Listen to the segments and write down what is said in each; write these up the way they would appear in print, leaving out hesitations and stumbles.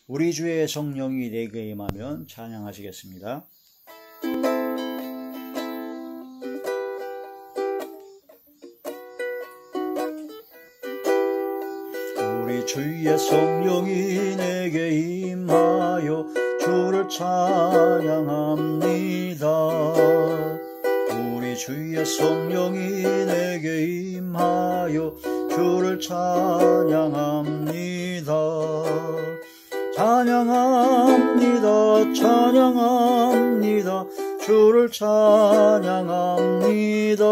우리 주의 성령이 내게 임하면 찬양하시겠습니다. 우리 주의 성령이 내게 임하여 주를 찬양합니다. 우리 주의 성령이 내게 임하여 주를 찬양합니다. 찬양합니다. 찬양합니다. 주를 찬양합니다.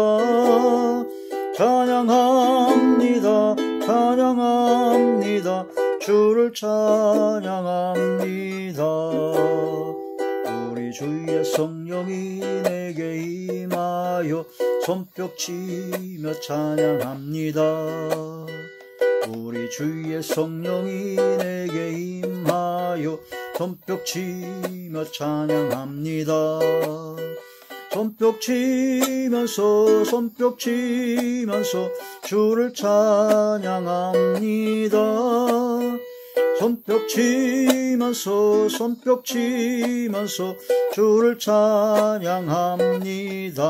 찬양합니다. 찬양합니다. 주를 찬양합니다. 우리 주의 성령이 내게 임하여 손뼉치며 찬양합니다. 우리 주의 성령이 내게 임하여 손뼉치며 찬양합니다. 손뼉치면서 주를 찬양합니다. 손뼉치면서 주를 찬양합니다.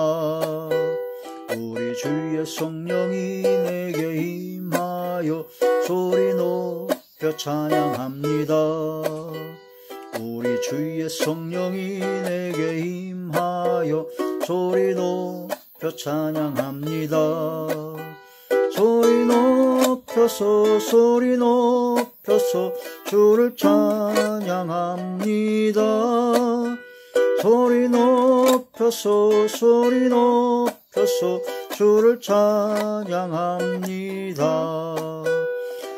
우리 주의 성령이 내게 임하여 소리 높여 찬양합니다. 우리 주의 성령이 내게 임하여 소리 높여 찬양합니다. 소리 높여서 주를 찬양합니다. 소리 높여서 주를 찬양합니다.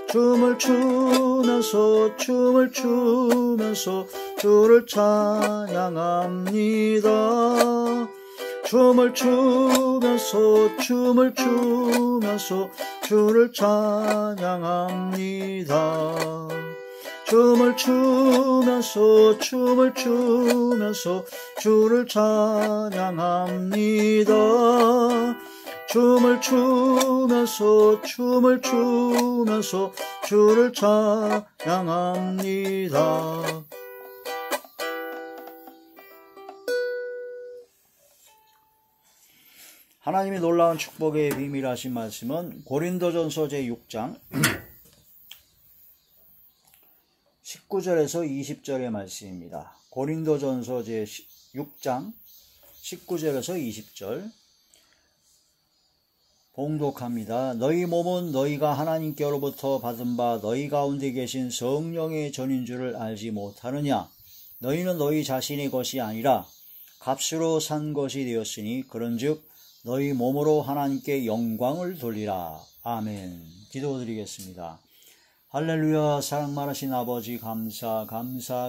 춤을 추면서 주를 찬양합니다. 춤을 추면서 주를 찬양합니다. 춤을 추면서 주를 찬양합니다. 춤을 추면서 주를 찬양합니다. 하나님의 놀라운 축복의 비밀하신 말씀은 고린도전서 제6장 19절에서 20절의 말씀입니다. 고린도전서 제6장 19절에서 20절 봉독합니다. 너희 몸은 너희가 하나님께로부터 받은 바 너희 가운데 계신 성령의 전인 줄을 알지 못하느냐? 너희는 너희 자신의 것이 아니라 값으로 산 것이 되었으니 그런즉 너희 몸으로 하나님께 영광을 돌리라. 아멘. 기도드리겠습니다. 할렐루야. 사랑 많으신 아버지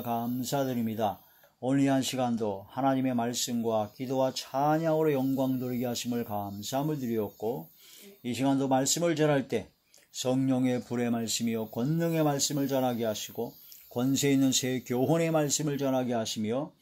감사드립니다. 오늘 이 한 시간도 하나님의 말씀과 기도와 찬양으로 영광 돌리게 하심을 감사함을 드리었고, 이 시간도 말씀을 전할 때 성령의 불의 말씀이요 권능의 말씀을 전하게 하시고 권세 있는 새 교훈의 말씀을 전하게 하시며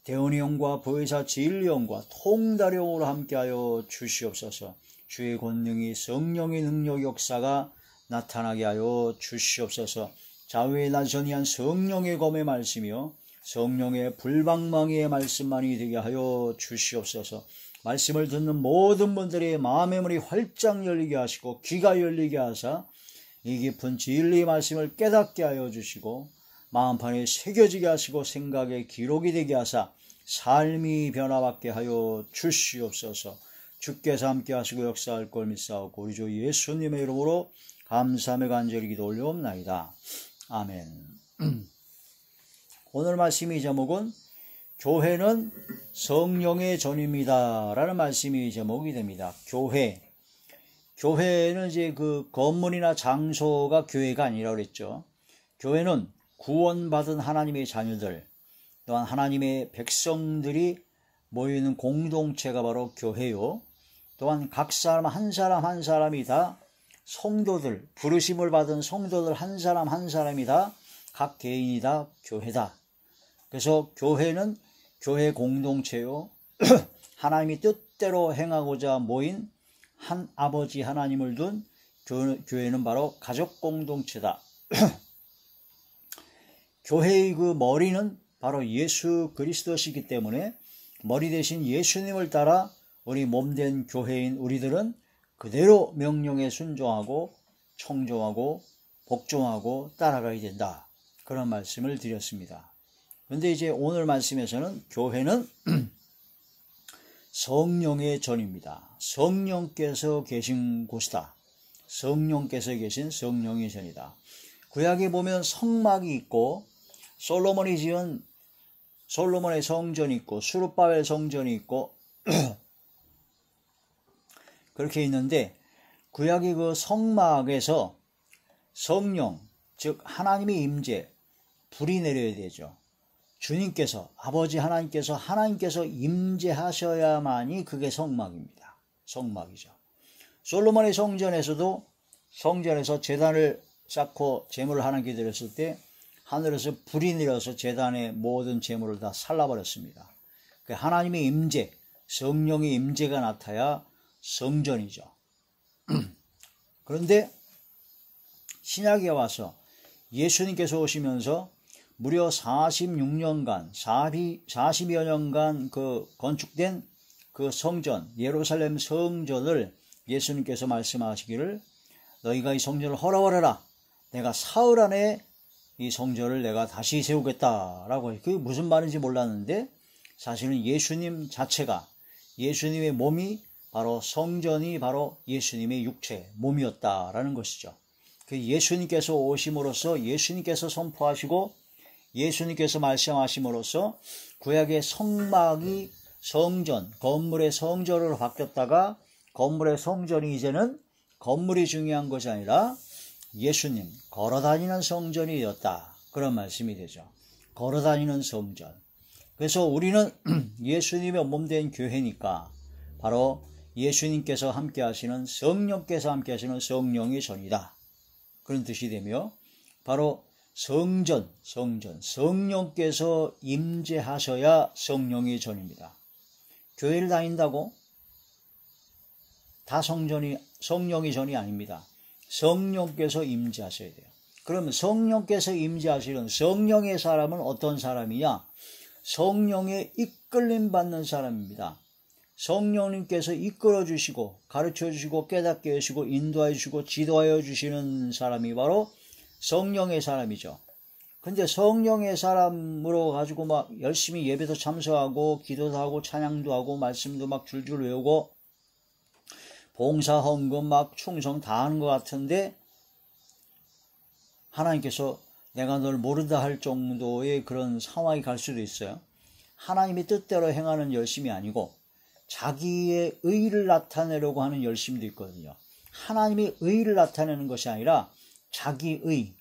대언의 영과 보혜사 진리 영과 통달의 영으로 함께하여 주시옵소서. 주의 권능이 성령의 능력 역사가 나타나게 하여 주시옵소서. 좌우에 나선이한 성령의 검의 말씀이요 성령의 불방망이의 말씀만이 되게 하여 주시옵소서. 말씀을 듣는 모든 분들의 마음의 문이 활짝 열리게 하시고 귀가 열리게 하사 이 깊은 진리의 말씀을 깨닫게 하여 주시고 마음판에 새겨지게 하시고 생각의 기록이 되게 하사 삶이 변화받게 하여 주시옵소서. 주께서 함께 하시고 역사할 걸 믿사오고 우리 주 예수님의 이름으로 감사하며 간절히 기도 올려옵나이다. 아멘. 오늘 말씀의 제목은 교회는 성령의 전입니다 라는 말씀이 제목이 됩니다. 교회는 이제 그 건물이나 장소가 교회가 아니라 그랬죠. 교회는 구원받은 하나님의 자녀들 또한 하나님의 백성들이 모이는 공동체가 바로 교회요. 또한 각 사람 한 사람이 다 성도들, 부르심을 받은 성도들 한 사람이 다 각 개인이 다 교회다. 그래서 교회는 교회 공동체요. 하나님이 뜻대로 행하고자 모인 한 아버지 하나님을 둔 교회는 바로 가족 공동체다. 교회의 그 머리는 바로 예수 그리스도시기 때문에 머리 대신 예수님을 따라 우리 몸된 교회인 우리들은 그대로 명령에 순종하고 청종하고 복종하고 따라가야 된다. 그런 말씀을 드렸습니다. 그런데 이제 오늘 말씀에서는 교회는 성령의 전입니다. 성령께서 계신 곳이다. 성령께서 계신 성령의 전이다. 구약에 보면 성막이 있고 솔로몬이 지은 솔로몬의 성전이 있고 수룹바벨 성전이 있고 그렇게 있는데 구약의 그 성막에서 성령, 즉 하나님의 임재, 불이 내려야 되죠. 주님께서, 아버지 하나님께서 임재하셔야만이 그게 성막입니다. 성막이죠. 솔로몬의 성전에서 제단을 쌓고 제물을 하나님께 드렸을 때 하늘에서 불이 내려서 제단의 모든 제물을 다 살라버렸습니다. 하나님의 임재, 성령의 임재가 나타야 성전이죠. 그런데 신약에 와서 예수님께서 오시면서 무려 46년간, 40여 년간 그 건축된 그 성전, 예루살렘 성전을 예수님께서 말씀하시기를 너희가 이 성전을 헐어버려라. 내가 사흘 안에 이 성전을 내가 다시 세우겠다라고 해요. 그게 무슨 말인지 몰랐는데 사실은 예수님 자체가, 예수님의 몸이 바로 성전이 바로 예수님의 육체, 몸이었다라는 것이죠. 그 예수님께서 오심으로써 예수님께서 선포하시고 예수님께서 말씀하심으로써 구약의 성막이 성전, 건물의 성전으로 바뀌었다가 건물의 성전이 이제는 건물이 중요한 것이 아니라 예수님, 걸어다니는 성전이 되었다. 그런 말씀이 되죠. 걸어다니는 성전. 그래서 우리는 예수님의 몸된 교회니까 바로 예수님께서 함께 하시는 성령께서 함께 하시는 성령의 전이다. 그런 뜻이 되며 바로 성전, 성령께서 임재하셔야 성령의 전입니다. 교회를 다닌다고 다 성령의 전이 아닙니다. 성령께서 임재하셔야 돼요. 그러면 성령께서 임재하시는 성령의 사람은 어떤 사람이냐? 성령에 이끌림 받는 사람입니다. 성령님께서 이끌어 주시고 가르쳐 주시고 깨닫게 하시고 인도하여 주시고 지도하여 주시는 사람이 바로 성령의 사람이죠. 근데 성령의 사람으로 가지고 막 열심히 예배도 참석하고 기도도 하고 찬양도 하고 말씀도 막 줄줄 외우고 봉사 헌금 막 충성 다 하는 것 같은데 하나님께서 내가 널 모른다 할 정도의 그런 상황이 갈 수도 있어요. 하나님의 뜻대로 행하는 열심이 아니고 자기의 의를 나타내려고 하는 열심도 있거든요. 하나님의 의를 나타내는 것이 아니라 자기의,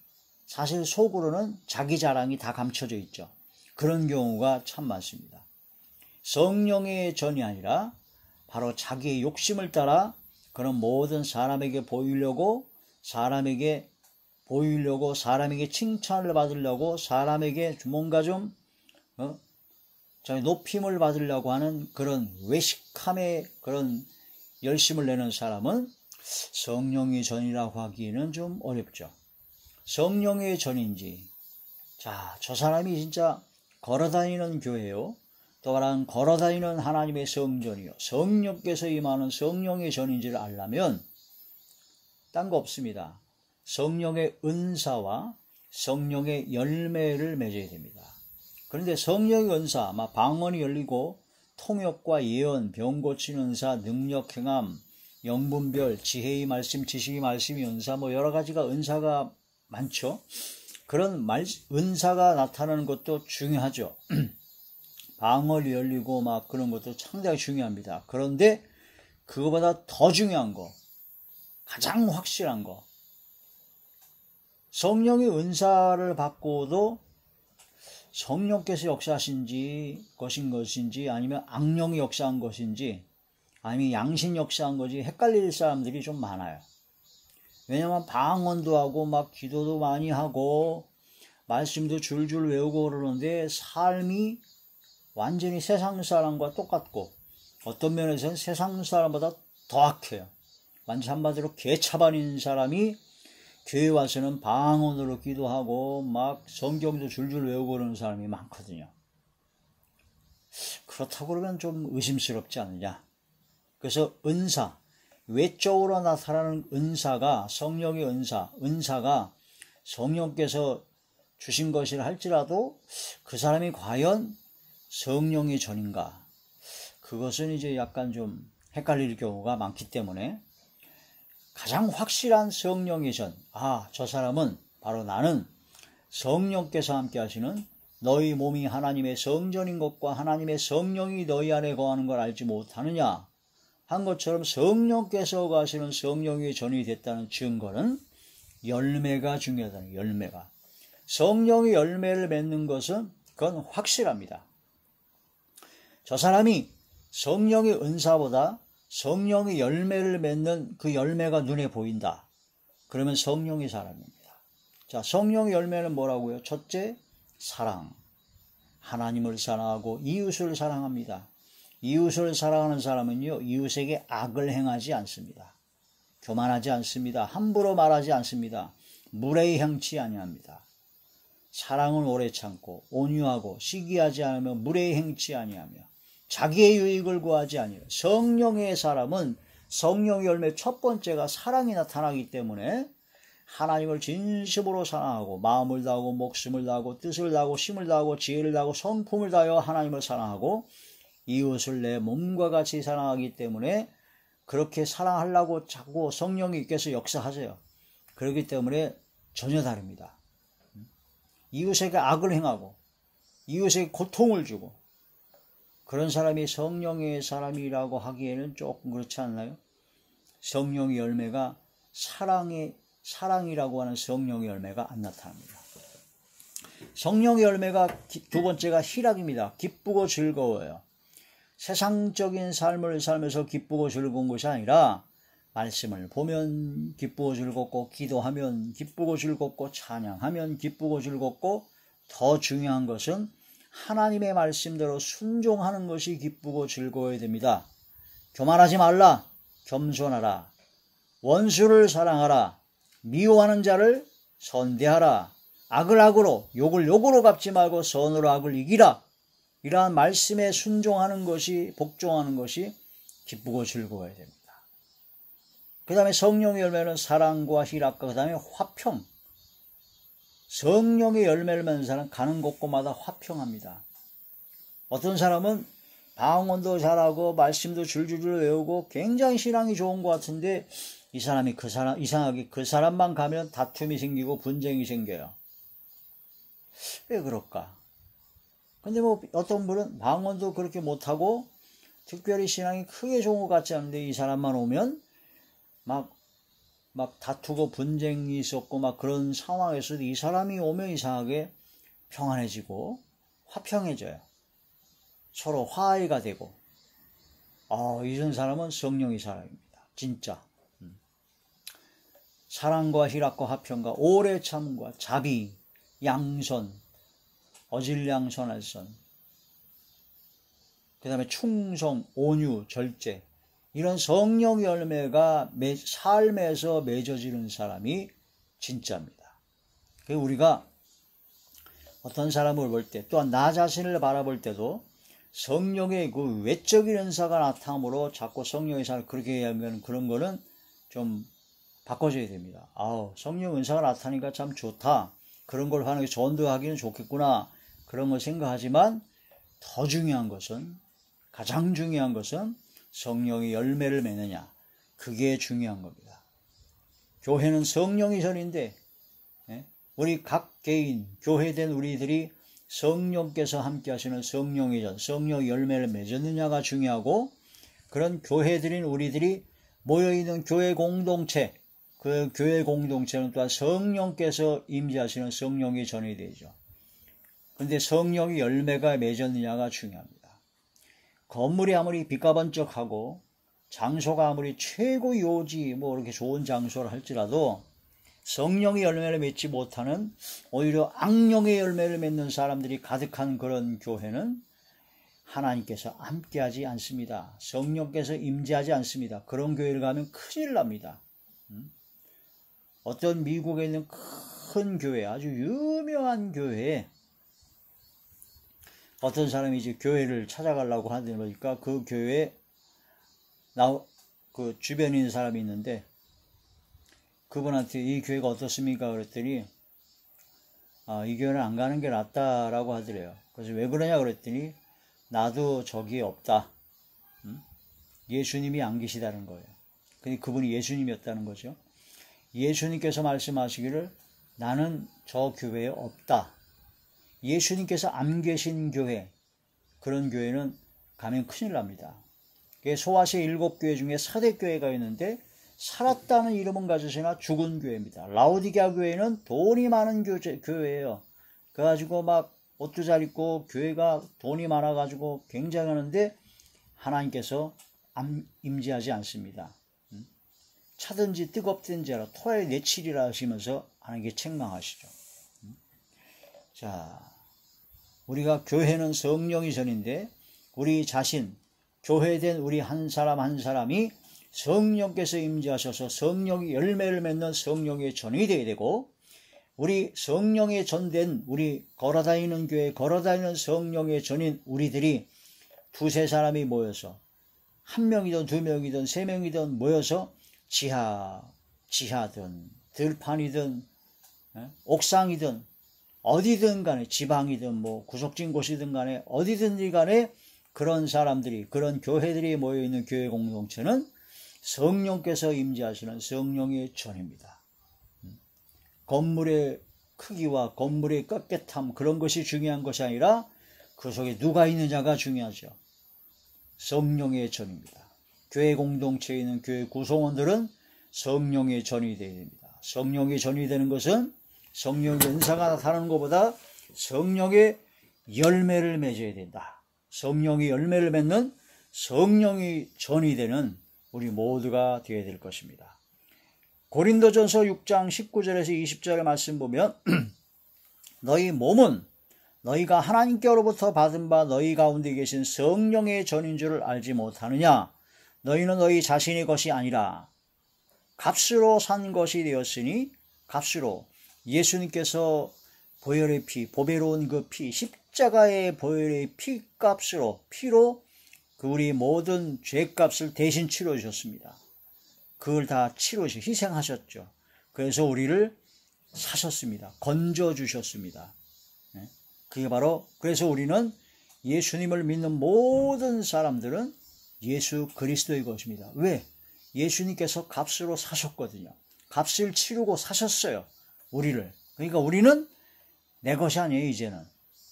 사실 속으로는 자기 자랑이 다 감춰져 있죠. 그런 경우가 참 많습니다. 성령의 전이 아니라 바로 자기의 욕심을 따라 그런 모든 사람에게 보이려고 사람에게 칭찬을 받으려고 사람에게 뭔가 좀 자기 높임을 받으려고 하는 그런 외식함의 그런 열심을 내는 사람은 성령의 전이라고 하기에는 좀 어렵죠. 성령의 전인지, 자, 저 사람이 진짜 걸어다니는 교회요, 또 다른 걸어다니는 하나님의 성전이요, 성령께서 임하는 성령의 전인지를 알려면 딴 거 없습니다. 성령의 은사와 성령의 열매를 맺어야 됩니다. 그런데 성령의 은사, 방언이 열리고 통역과 예언, 병 고치는 은사, 능력 행함, 영분별, 지혜의 말씀, 지식의 말씀의 은사, 여러 가지가 은사가 많죠. 그런 은사가 나타나는 것도 중요하죠. 방언이 열리고 그런 것도 상당히 중요합니다. 그런데 그거보다 더 중요한 거, 가장 확실한 거, 성령의 은사를 받고도 성령께서 역사하신 것인지 아니면 악령이 역사한 것인지 아니면 양신 역사한 것이 헷갈릴 사람들이 좀 많아요. 왜냐면 방언도 하고 기도도 많이 하고 말씀도 줄줄 외우고 그러는데 삶이 완전히 세상 사람과 똑같고 어떤 면에서는 세상 사람보다 더 악해요. 완전 한마디로 개차반인 사람이 교회 와서는 방언으로 기도하고 막 성경도 줄줄 외우고 그러는 사람이 많거든요. 그렇다고 그러면 좀 의심스럽지 않느냐. 그래서 은사, 외적으로 나타나는 은사가 성령의 은사가 성령께서 주신 것이라 할지라도 그 사람이 과연 성령의 전인가? 그것은 이제 약간 좀 헷갈릴 경우가 많기 때문에 가장 확실한 성령의 전, 저 사람은 바로 나는 성령께서 함께 하시는 너희 몸이 하나님의 성전인 것과 하나님의 성령이 너희 안에 거하는 걸 알지 못하느냐 한 것처럼 성령께서 가시는 성령의 전이 됐다는 증거는 열매가 중요하다는 열매가. 성령의 열매를 맺는 것은 그건 확실합니다. 저 사람이 성령의 은사보다 성령의 열매를 맺는 그 열매가 눈에 보인다. 그러면 성령의 사람입니다. 자, 성령의 열매는 뭐라고요? 첫째, 사랑. 하나님을 사랑하고 이웃을 사랑합니다. 이웃을 사랑하는 사람은요, 이웃에게 악을 행하지 않습니다. 교만하지 않습니다. 함부로 말하지 않습니다. 무례히 행치 아니합니다. 사랑은 오래 참고 온유하고 시기하지 않으며 무례히 행치 아니하며 자기의 유익을 구하지 아니하며. 성령의 사람은 성령의 열매 첫 번째가 사랑이 나타나기 때문에 하나님을 진심으로 사랑하고 마음을 다하고 목숨을 다하고 뜻을 다하고 힘을 다하고 지혜를 다하고 성품을 다하여 하나님을 사랑하고 이웃을 내 몸과 같이 사랑하기 때문에 그렇게 사랑하려고 자꾸 성령님께서 역사하세요. 그렇기 때문에 전혀 다릅니다. 이웃에게 악을 행하고 이웃에게 고통을 주고 그런 사람이 성령의 사람이라고 하기에는 조금 그렇지 않나요? 성령의 열매가 사랑이라고 하는 성령의 열매가 안 나타납니다. 성령의 열매가 두 번째가 희락입니다. 기쁘고 즐거워요. 세상적인 삶을 살면서 기쁘고 즐거운 것이 아니라 말씀을 보면 기쁘고 즐겁고 기도하면 기쁘고 즐겁고 찬양하면 기쁘고 즐겁고 더 중요한 것은 하나님의 말씀대로 순종하는 것이 기쁘고 즐거워야 됩니다. 교만하지 말라. 겸손하라. 원수를 사랑하라. 미워하는 자를 선대하라. 악을 악으로 욕을 욕으로 갚지 말고 선으로 악을 이기라. 이러한 말씀에 순종하는 것이 복종하는 것이 기쁘고 즐거워야 됩니다. 그 다음에 성령의 열매는 사랑과 희락과 그 다음에 화평. 성령의 열매를 맺는 사람은 가는 곳곳마다 화평합니다. 어떤 사람은 방언도 잘하고 말씀도 줄줄줄 외우고 굉장히 신앙이 좋은 것 같은데 이 사람이 이상하게 그 사람만 가면 다툼이 생기고 분쟁이 생겨요. 왜 그럴까? 근데 어떤 분은 방언도 그렇게 못하고 특별히 신앙이 크게 좋은 것 같지 않은데 이 사람만 오면 막 다투고 분쟁이 있었고 막 그런 상황에서도 이 사람이 오면 이상하게 평안해지고 화평해져요. 서로 화해가 되고 이런 사람은 성령의 사람입니다. 진짜. 사랑과 희락과 화평과 오래 참음과 자비, 양선, 어질양선할선, 그 다음에 충성, 온유, 절제 이런 성령 열매가 삶에서 맺어지는 사람이 진짜입니다. 우리가 어떤 사람을 볼 때 또한 나 자신을 바라볼 때도 성령의 그 외적인 은사가 나타남으로 자꾸 성령의 사람을 그렇게 하면 그런 거는 좀 바꿔줘야 됩니다. 성령 은사가 나타나니까 참 좋다. 그런 걸 하는 게 전도하기는 좋겠구나. 그런 걸 생각하지만 더 중요한 것은 가장 중요한 것은 성령의 열매를 맺느냐. 그게 중요한 겁니다. 교회는 성령의 전인데 우리 각 개인 교회된 우리들이 성령께서 함께 하시는 성령의 전, 성령의 열매를 맺었느냐가 중요하고 그런 교회들인 우리들이 모여있는 교회 공동체 그 교회 공동체는 또한 성령께서 임재하시는 성령의 전이 되죠. 그런데 성령의 열매가 맺었느냐가 중요합니다. 건물이 아무리 빛가번쩍하고 장소가 아무리 최고 요지 이렇게 좋은 장소를 할지라도 성령의 열매를 맺지 못하는 오히려 악령의 열매를 맺는 사람들이 가득한 그런 교회는 하나님께서 함께하지 않습니다. 성령께서 임재하지 않습니다. 그런 교회를 가면 큰일 납니다. 어떤 미국에 있는 큰 교회, 아주 유명한 교회에 어떤 사람이 이제 교회를 찾아가려고 하다 보니까 그 교회에 그 주변에 있는 사람이 있는데 그분한테 이 교회가 어떻습니까? 그랬더니 이 교회는 안 가는 게 낫다라고 하더래요. 그래서 왜 그러냐 그랬더니 나도 저기에 없다. 예수님이 안 계시다는 거예요. 근데 그분이 예수님이었다는 거죠. 예수님께서 말씀하시기를 나는 저 교회에 없다. 예수님께서 안 계신 교회, 그런 교회는 가면 큰일 납니다. 소아시아 7교회 중에 4대 교회가 있는데 살았다는 이름은 가졌으나 죽은 교회입니다. 라오디게아 교회는 돈이 많은 교회예요. 그래가지고 막 옷도 잘 입고 교회가 돈이 많아가지고 굉장하는데 하나님께서 임재하지 않습니다. 차든지 뜨겁든지 알아 토에 내치리라 하시면서 하나님께 책망하시죠. 자, 우리가 교회는 성령이 전인데 우리 자신, 교회된 우리 한 사람 한 사람이 성령께서 임재하셔서 성령이 열매를 맺는 성령의 전이 되어야 되고 우리 성령의 전된 우리 걸어다니는 교회 걸어다니는 성령의 전인 우리들이 두세 사람이 모여서 한 명이든 두 명이든 세 명이든 모여서 지하든 들판이든 옥상이든 어디든 간에 지방이든 뭐 구석진 곳이든 간에 어디든지 간에 그런 사람들이 그런 교회들이 모여있는 교회 공동체는 성령께서 임재하시는 성령의 전입니다. 건물의 크기와 건물의 꺾get함 그런 것이 중요한 것이 아니라 그 속에 누가 있느냐가 중요하죠. 성령의 전입니다. 교회 공동체에 있는 교회 구성원들은 성령의 전이 되어야 됩니다. 성령의 전이 되는 것은 성령의 은사가 나타나는 것보다 성령의 열매를 맺어야 된다. 성령의 열매를 맺는 성령의 전이 되는 우리 모두가 되어야 될 것입니다. 고린도전서 6장 19절에서 20절의 말씀 보면 너희 몸은 너희가 하나님께로부터 받은 바 너희 가운데 계신 성령의 전인 줄을 알지 못하느냐? 너희는 너희 자신의 것이 아니라 값으로 산 것이 되었으니 값으로 예수님께서 보혈의 피, 보배로운 그 피, 십자가의 보혈의 피값으로 피로 그 우리 모든 죄값을 대신 치러 주셨습니다. 그걸 다 치르시 희생하셨죠. 그래서 우리를 사셨습니다. 건져 주셨습니다. 그게 바로 그래서 우리는 예수님을 믿는 모든 사람들은 예수 그리스도의 것입니다. 왜? 예수님께서 값으로 사셨거든요. 값을 치르고 사셨어요. 우리를. 그러니까 우리는 내 것이 아니에요. 이제는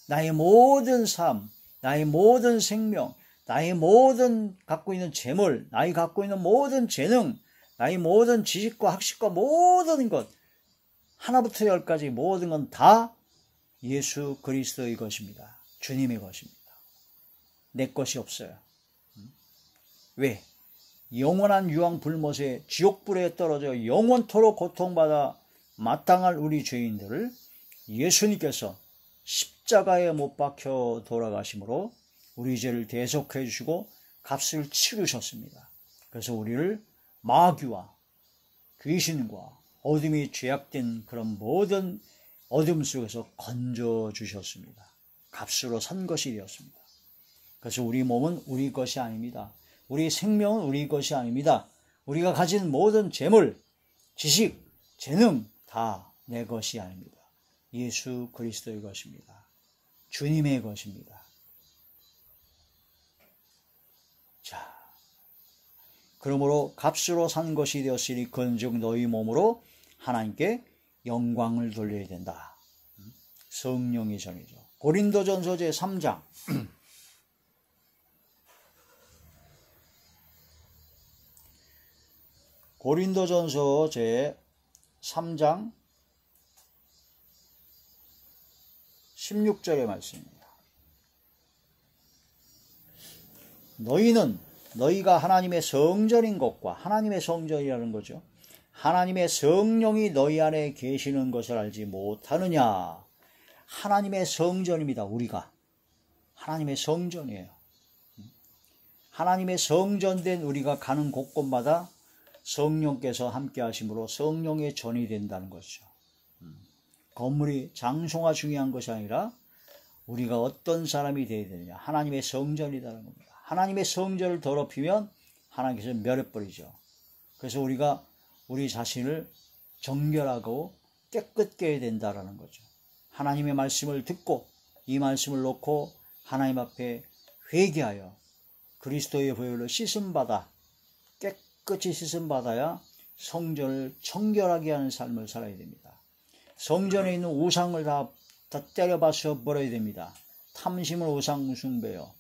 나의 모든 삶, 나의 모든 생명, 나의 모든 갖고 있는 재물, 나의 갖고 있는 모든 재능, 나의 모든 지식과 학식과 모든 것 하나부터 열까지 모든 건 다 예수 그리스도의 것입니다. 주님의 것입니다. 내 것이 없어요. 왜? 영원한 유황 불못에 지옥불에 떨어져 영원토록 고통받아 마땅할 우리 죄인들을 예수님께서 십자가에 못 박혀 돌아가심으로 우리 죄를 대속해 주시고 값을 치르셨습니다. 그래서 우리를 마귀와 귀신과 어둠이 죄악된 그런 모든 어둠 속에서 건져 주셨습니다. 값으로 산 것이 되었습니다. 그래서 우리 몸은 우리 것이 아닙니다. 우리 생명은 우리 것이 아닙니다. 우리가 가진 모든 재물, 지식, 재능 다 내 것이 아닙니다. 예수 그리스도의 것입니다. 주님의 것입니다. 자, 그러므로 값으로 산 것이 되었으니 그런즉 너희 몸으로 하나님께 영광을 돌려야 된다. 성령의 전이죠. 고린도전서 제3장 고린도전서 제3장 16절의 말씀입니다. 너희는 너희가 하나님의 성전인 것과 하나님의 성전이라는 거죠. 하나님의 성령이 너희 안에 계시는 것을 알지 못하느냐. 하나님의 성전입니다. 우리가 하나님의 성전이에요. 하나님의 성전된 우리가 가는 곳곳마다 성령께서 함께 하심으로 성령의 전이 된다는 것이죠. 건물이 장소가 중요한 것이 아니라 우리가 어떤 사람이 되어야 되느냐, 하나님의 성전이라는 겁니다. 하나님의 성전을 더럽히면 하나님께서 멸해버리죠. 그래서 우리가 우리 자신을 정결하고 깨끗게 해야 된다는 거죠. 하나님의 말씀을 듣고 이 말씀을 놓고 하나님 앞에 회개하여 그리스도의 보혈로 씻음받아 깨끗이 씻음받아야 성전을 청결하게 하는 삶을 살아야 됩니다. 성전에 있는 우상을 다 때려박아 버려야 됩니다. 탐심을 우상 숭배요.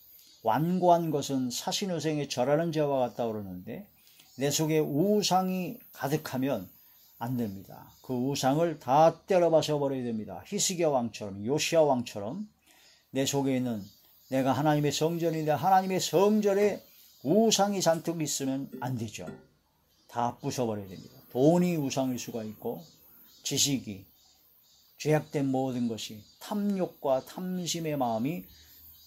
완고한 것은 사신우생에 절하는 죄와 같다 그러는데 내 속에 우상이 가득하면 안 됩니다. 그 우상을 다 때려박아 버려야 됩니다. 히스기야 왕처럼, 요시야 왕처럼 내 속에 있는 내가 하나님의 성전인데 하나님의 성전에 우상이 잔뜩 있으면 안 되죠. 다 부숴버려야 됩니다. 돈이 우상일 수가 있고 지식이, 죄악된 모든 것이 탐욕과 탐심의 마음이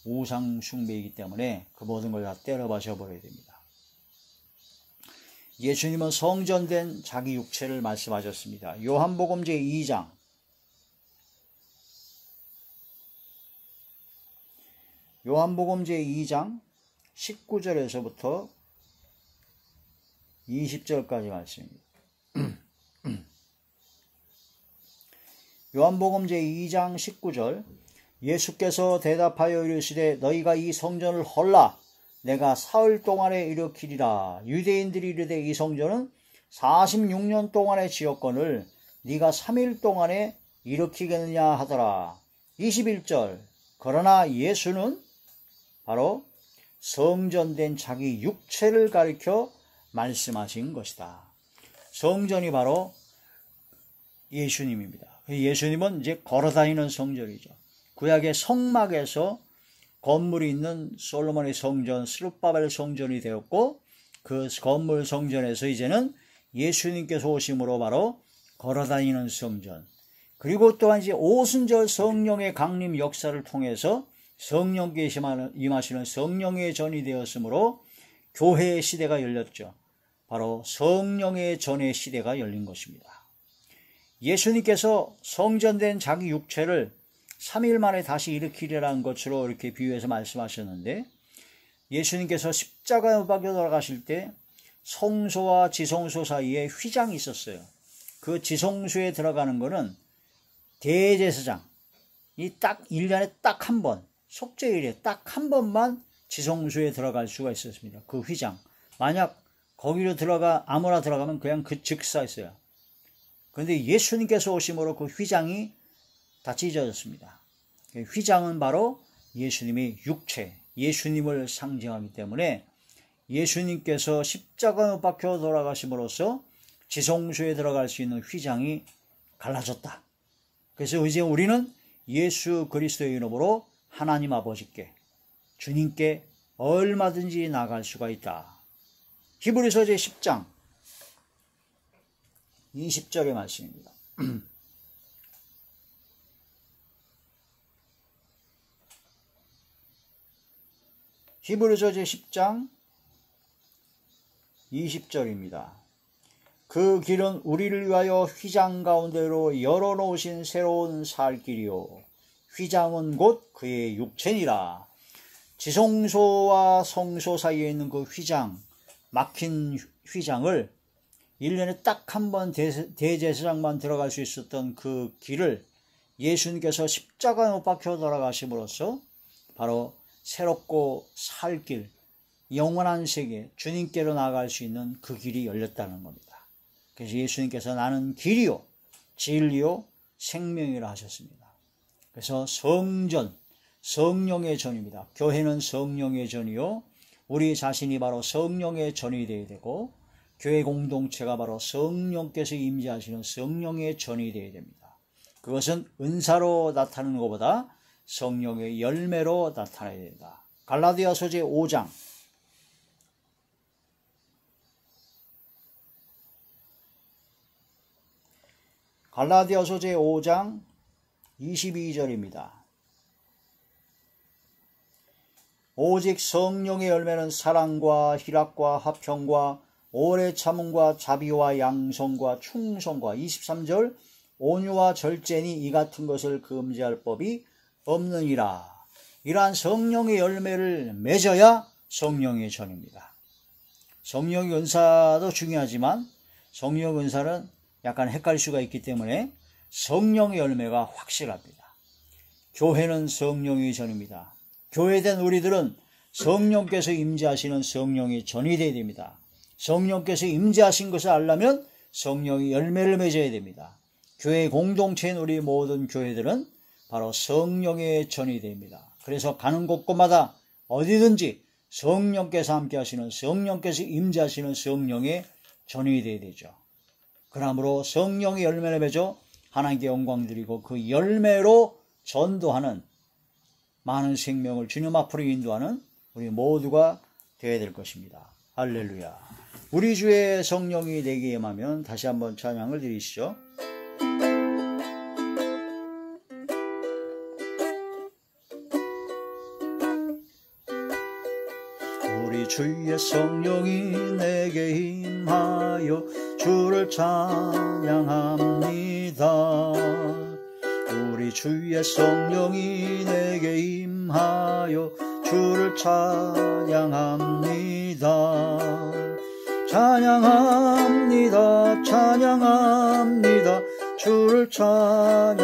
우상 숭배이기 때문에 그 모든 걸 다 때려박아 버려야 됩니다. 예수님은 성전된 자기 육체를 말씀하셨습니다. 요한복음 제2장 요한복음 제2장 19절에서부터 20절까지 말씀입니다. 요한복음 제2장 19절 예수께서 대답하여 이르시되 너희가 이 성전을 헐라 내가 사흘 동안에 일으키리라. 유대인들이 이르되 이 성전은 46년 동안에 지었거늘 네가 3일 동안에 일으키겠느냐 하더라. 21절 그러나 예수는 바로 성전된 자기 육체를 가리켜 말씀하신 것이다. 성전이 바로 예수님입니다. 예수님은 이제 걸어다니는 성전이죠. 구약의 성막에서 건물이 있는 솔로몬의 성전, 스룹바벨 성전이 되었고 그 건물 성전에서 이제는 예수님께서 오심으로 바로 걸어다니는 성전, 그리고 또한 이제 오순절 성령의 강림 역사를 통해서 성령께서 임하시는 성령의 전이 되었으므로 교회의 시대가 열렸죠. 바로 성령의 전의 시대가 열린 것입니다. 예수님께서 성전된 자기 육체를 3일 만에 다시 일으키리라는 것으로 이렇게 비유해서 말씀하셨는데, 예수님께서 십자가에 못 박혀 돌아가실 때 성소와 지성소 사이에 휘장이 있었어요. 그 지성소에 들어가는 거는 대제사장, 이 딱 1년에 딱 한 번, 속죄일에 딱 한 번만 지성소에 들어갈 수가 있었습니다. 그 휘장. 만약 거기로 아무나 들어가면 그냥 그 즉사했어요. 그런데 예수님께서 오심으로 그 휘장이 다 찢어졌습니다. 휘장은 바로 예수님의 육체, 예수님을 상징하기 때문에 예수님께서 십자가에 못 박혀 돌아가심으로써 지성소에 들어갈 수 있는 휘장이 갈라졌다. 그래서 이제 우리는 예수 그리스도의 이름으로 하나님 아버지께, 주님께 얼마든지 나갈 수가 있다. 히브리서 제10장 20절의 말씀입니다. 히브리서 제10장 20절입니다. 그 길은 우리를 위하여 휘장 가운데로 열어놓으신 새로운 살 길이요 휘장은 곧 그의 육체니라. 지성소와 성소 사이에 있는 그 휘장, 막힌 휘장을 1년에 딱 한 번 대제사장만 들어갈 수 있었던 그 길을 예수님께서 십자가에 못 박혀 돌아가심으로써 바로 새롭고 살 길, 영원한 세계, 주님께로 나아갈 수 있는 그 길이 열렸다는 겁니다. 그래서 예수님께서 나는 길이요 진리요 생명이라 하셨습니다. 그래서 성전, 성령의 전입니다. 교회는 성령의 전이요, 우리 자신이 바로 성령의 전이 되어야 되고, 교회 공동체가 바로 성령께서 임재하시는 성령의 전이 되어야 됩니다. 그것은 은사로 나타나는 것보다 성령의 열매로 나타나야 된다. 갈라디아서 제5장 갈라디아서 제5장 22절입니다. 오직 성령의 열매는 사랑과 희락과 화평과 오래 참음과 자비와 양성과 충성과 23절 온유와 절제니 이 같은 것을 금지할 법이 없느니라. 이러한 성령의 열매를 맺어야 성령의 전입니다. 성령의 은사도 중요하지만 성령 은사는 약간 헷갈릴 수가 있기 때문에 성령의 열매가 확실합니다. 교회는 성령의 전입니다. 교회된 우리들은 성령께서 임재하시는 성령의 전이 되어야 됩니다. 성령께서 임재하신 것을 알려면 성령의 열매를 맺어야 됩니다. 교회 공동체인 우리 모든 교회들은 바로 성령의 전이 됩니다. 그래서 가는 곳곳마다 어디든지 성령께서 함께 하시는, 성령께서 임재하시는 성령의 전이 되어야 되죠. 그러므로 성령의 열매를 맺어 하나님께 영광 드리고 그 열매로 전도하는, 많은 생명을 주님 앞으로 인도하는 우리 모두가 되어야 될 것입니다. 할렐루야. 우리 주의 성령이 내게 임하면 다시 한번 찬양을 드리시죠. 우리 주의 성령이 내게 임하여 주를 찬양합니다. 우리 주의 성령이 내게 임하여 주를 찬양합니다. 찬양합니다. 찬양합니다. 주를 찬양합니다.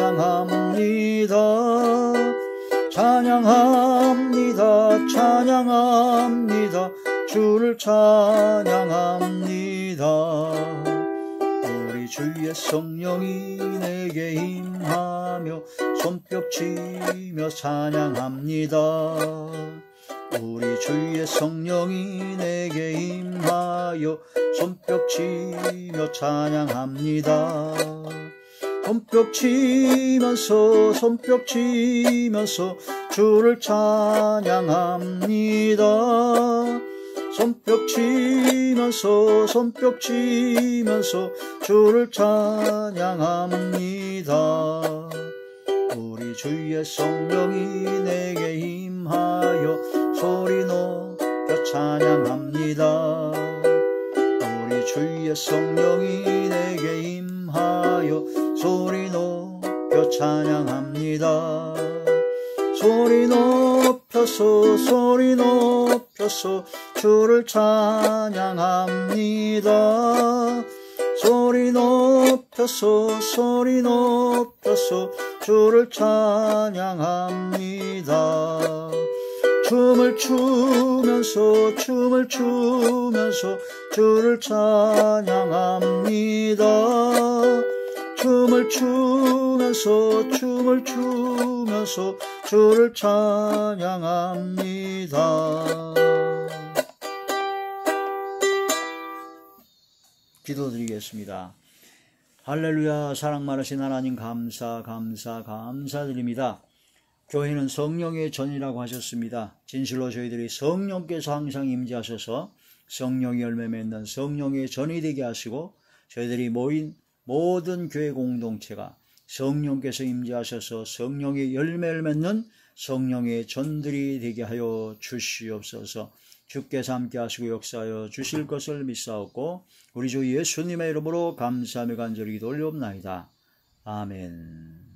찬양합니다. 찬양합니다. 주를 찬양합니다. 우리 주의 성령이 내게 임하며 손뼉 치며 찬양합니다. 우리 주의 성령이 내게 임하여 손뼉 치며 찬양합니다. 손뼉 치면서 주를 찬양합니다. 손뼉 치면서 주를 찬양합니다. 우리 주의 성령이 내게 임하여 소리 높여 찬양합니다. 우리 주의 성령이 내게 임하여 소리 높여 찬양합니다. 소리 높여서 주를 찬양합니다. 소리 높여서 주를 찬양합니다. 춤을 추면서 주를 찬양합니다. 춤을 추면서 주를 찬양합니다. 기도드리겠습니다. 할렐루야. 사랑 많으신 하나님 감사드립니다. 교회는 성령의 전이라고 하셨습니다. 진실로 저희들이 성령께서 항상 임재하셔서 성령의 열매 맺는 성령의 전이 되게 하시고 저희들이 모인 모든 교회 공동체가 성령께서 임재하셔서 성령의 열매를 맺는 성령의 전들이 되게 하여 주시옵소서. 주께서 함께 하시고 역사하여 주실 것을 믿사옵고 우리 주 예수님의 이름으로 감사하며 간절히 기도 올리옵나이다. 아멘.